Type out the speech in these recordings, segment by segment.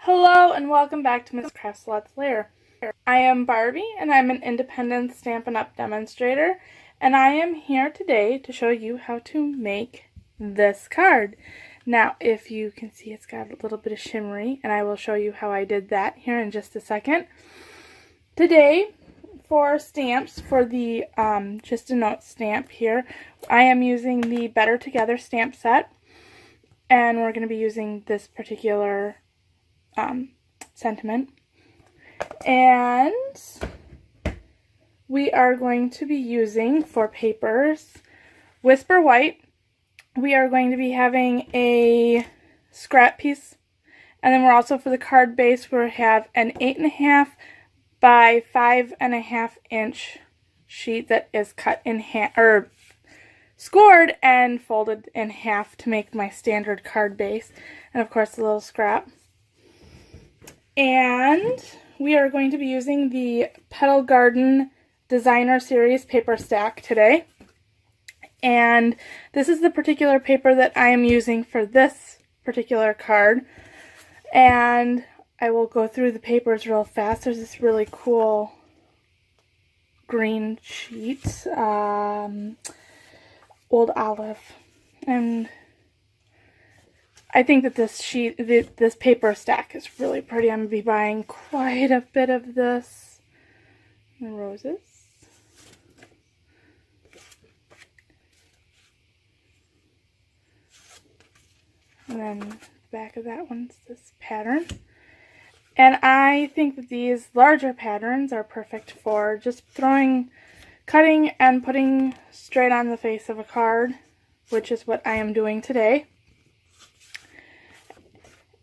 Hello and welcome back to Miss Crafts Let's Layer. I am Barbie and I'm an independent Stampin' Up! Demonstrator, and I am here today to show you how to make this card. Now, if you can see, it's got a little bit of shimmery, and I will show you how I did that here in just a second. Today, for stamps, for the Just a Note stamp here, I am using the Better Together stamp set, and we're going to be using this particular sentiment. And we are going to be using, for papers, Whisper White. We are going to be having a scrap piece, and then we're also, for the card base, we have an 8.5 by 5.5 inch sheet that is cut in half, or scored and folded in half to make my standard card base, and of course a little scrap. And we are going to be using the Petal Garden Designer Series paper stack today. And this is the particular paper that I am using for this particular card. And I will go through the papers real fast. There's this really cool green sheet, Old Olive. And I think that this sheet, this paper stack is really pretty. I'm going to be buying quite a bit of this. And roses. And then back of that one's this pattern. And I think that these larger patterns are perfect for just cutting and putting straight on the face of a card, which is what I am doing today.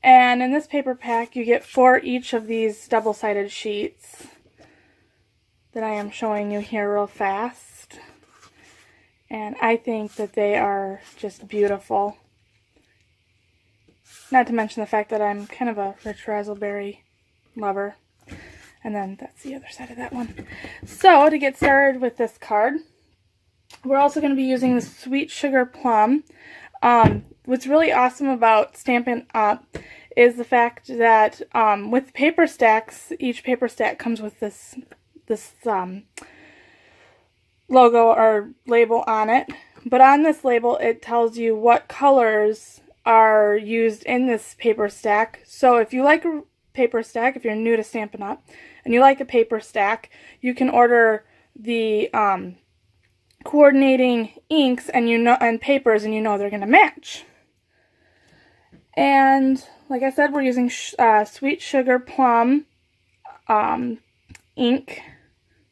And in this paper pack, you get 4 each of these double-sided sheets that I am showing you here real fast. And I think that they are just beautiful. Not to mention the fact that I'm kind of a rich raspberry lover. And then that's the other side of that one. So, to get started with this card, we're also going to be using the Sweet Sugar Plum. What's really awesome about Stampin' Up! Is the fact that with paper stacks, each paper stack comes with this logo or label on it. But on this label, it tells you what colors are used in this paper stack. So if you like a paper stack, if you're new to Stampin' Up! And you like a paper stack, you can order the coordinating inks and papers, and they're going to match. And like I said, we're using Sweet Sugar Plum ink,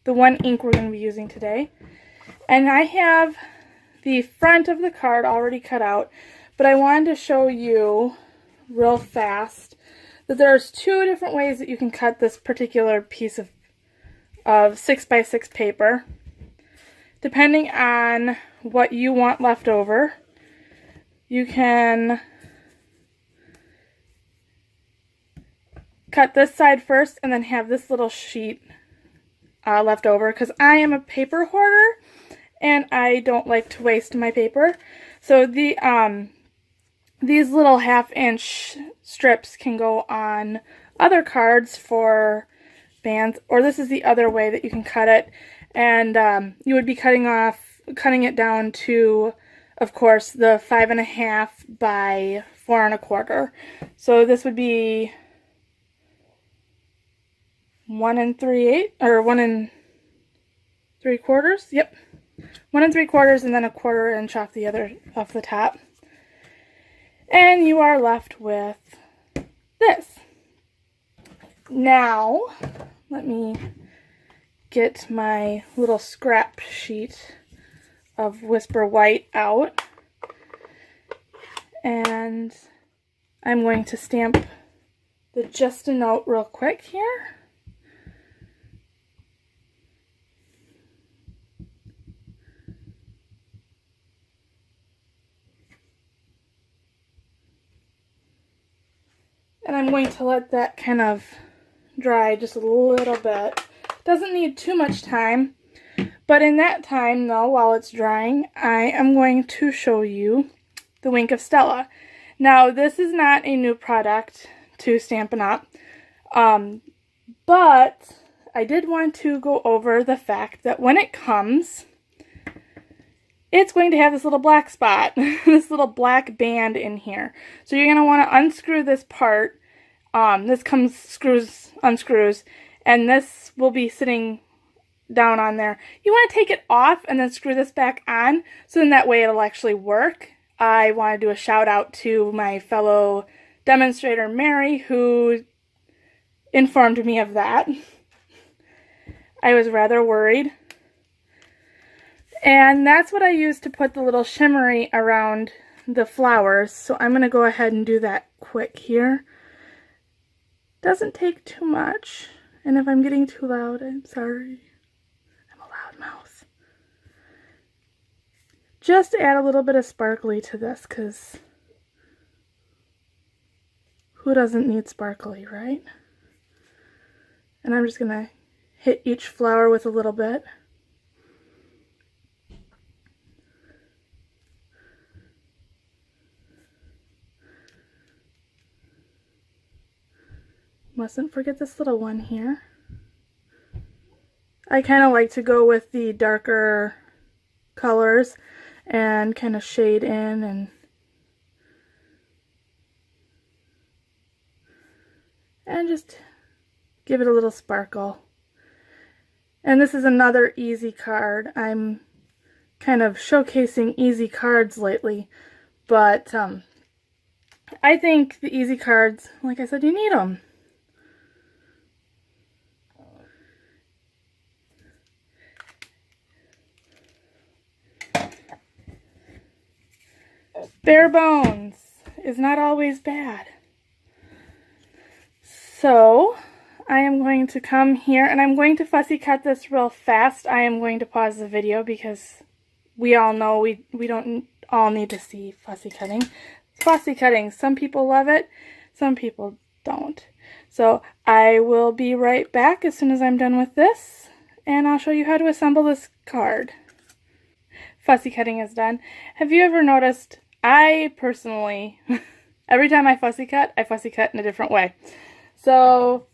the one ink we're going to be using today. And I have the front of the card already cut out, but I wanted to show you real fast that there's 2 different ways that you can cut this particular piece of 6x6 paper, depending on what you want left over. You can cut this side first and then have this little sheet left over, because I am a paper hoarder and I don't like to waste my paper. So these little 1/2 inch strips can go on other cards for bands, or this is the other way that you can cut it. And you would be cutting it down to, of course, the 5.5 by 4 1/4. So this would be 1 3/8, or 1 3/4. Yep, 1 3/4, and then a 1/4 inch off the top. And you are left with this. Now, let me get my little scrap sheet of Whisper White out. And I'm going to stamp the Just a Note real quick here. And I'm going to let that kind of dry just a little bit. Doesn't need too much time, but in that time, though, while it's drying, I am going to show you the Wink of Stella. Now, this is not a new product to Stampin' Up. But I did want to go over the fact that when it comes, it's going to have this little black spot, this little black band in here. So you're going to want to unscrew this part. This unscrews, and this will be sitting down on there. You want to take it off and then screw this back on, so then that way it'll actually work. I want to do a shout out to my fellow demonstrator, Mary, who informed me of that. I was rather worried. And that's what I used to put the little shimmery around the flowers. So I'm going to go ahead and do that quick here. Doesn't take too much. And if I'm getting too loud, I'm sorry. I'm a loud mouth. Just add a little bit of sparkly to this, because who doesn't need sparkly, right? And I'm just going to hit each flower with a little bit. Mustn't forget this little one here. I kind of like to go with the darker colors and kind of shade in and just give it a little sparkle. And this is another easy card. I'm kind of showcasing easy cards lately, but I think the easy cards, like I said, you need them. Bare bones is not always bad. So I am going to come here and I'm going to fussy cut this real fast. I am going to pause the video because we all know we don't all need to see fussy cutting. Fussy cutting, some people love it, some people don't. So I will be right back as soon as I'm done with this, and I'll show you how to assemble this card. Fussy cutting is done. Have you ever noticed, I personally, every time I fussy cut in a different way. So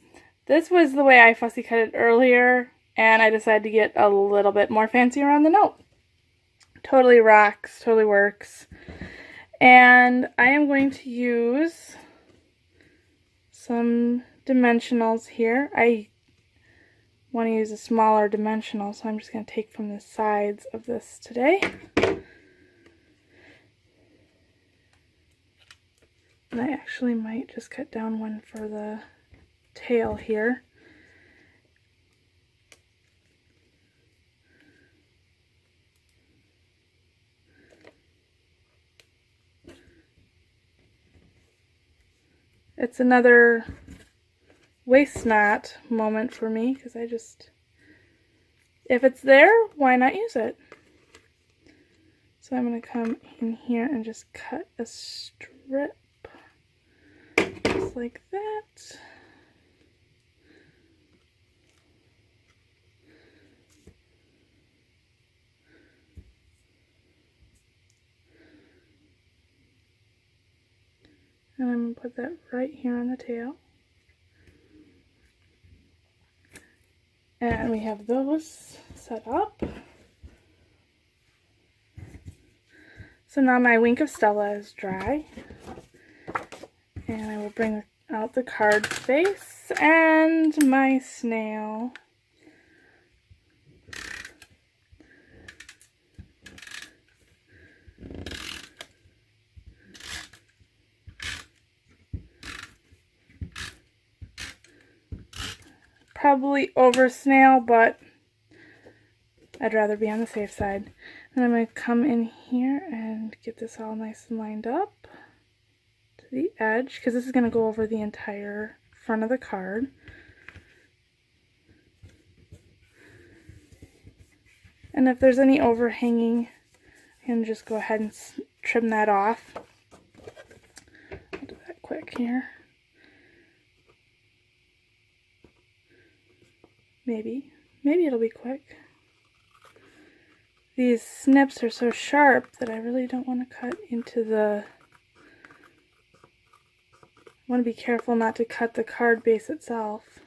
this was the way I fussy cut it earlier, and I decided to get a little bit more fancy around the note. Totally rocks, totally works. And I am going to use some dimensionals here. I want to use a smaller dimensional, so I'm just going to take from the sides of this today. And I actually might just cut down one for the tail here. It's another waste not moment for me, because I just, if it's there, why not use it? So I'm going to come in here and just cut a strip. Just like that. And I'm going to put that right here on the tail. And we have those set up. So now my Wink of Stella is dry. And I will bring out the card face and my snail. Probably over snail, but I'd rather be on the safe side. And I'm going to come in here and get this all nice and lined up to the edge, because this is going to go over the entire front of the card. And if there's any overhanging, I can just go ahead and trim that off. I'll do that quick here. Maybe it'll be quick. These snips are so sharp that I really don't want to cut into the want to be careful not to cut the card base itself.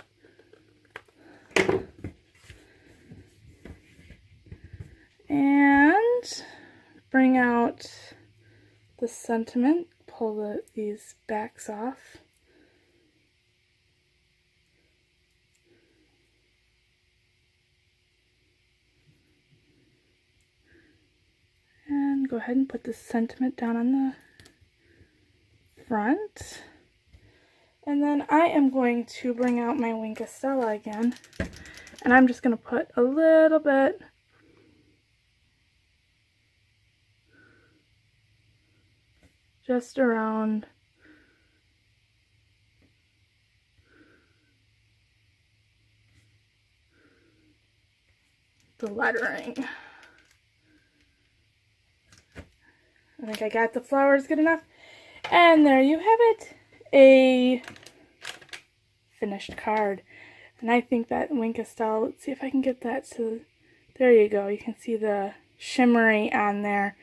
And bring out the sentiment, pull these backs off. And go ahead and put the sentiment down on the front. And then I am going to bring out my Wink of Stella again. And I'm just going to put a little bit just around the lettering. I think I got the flowers good enough. And there you have it, a finished card. And I think that Wink of Stella, let's see if I can get that to, there you go. You can see the shimmery on there.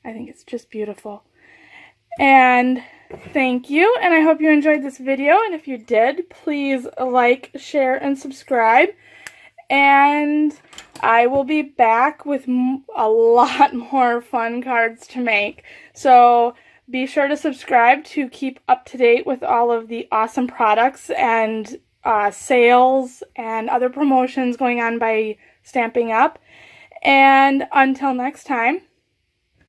I think it's just beautiful. And thank you, and I hope you enjoyed this video. And if you did, please like, share, and subscribe. And I will be back with a lot more fun cards to make. So be sure to subscribe to keep up to date with all of the awesome products and sales and other promotions going on by Stampin' Up. And until next time,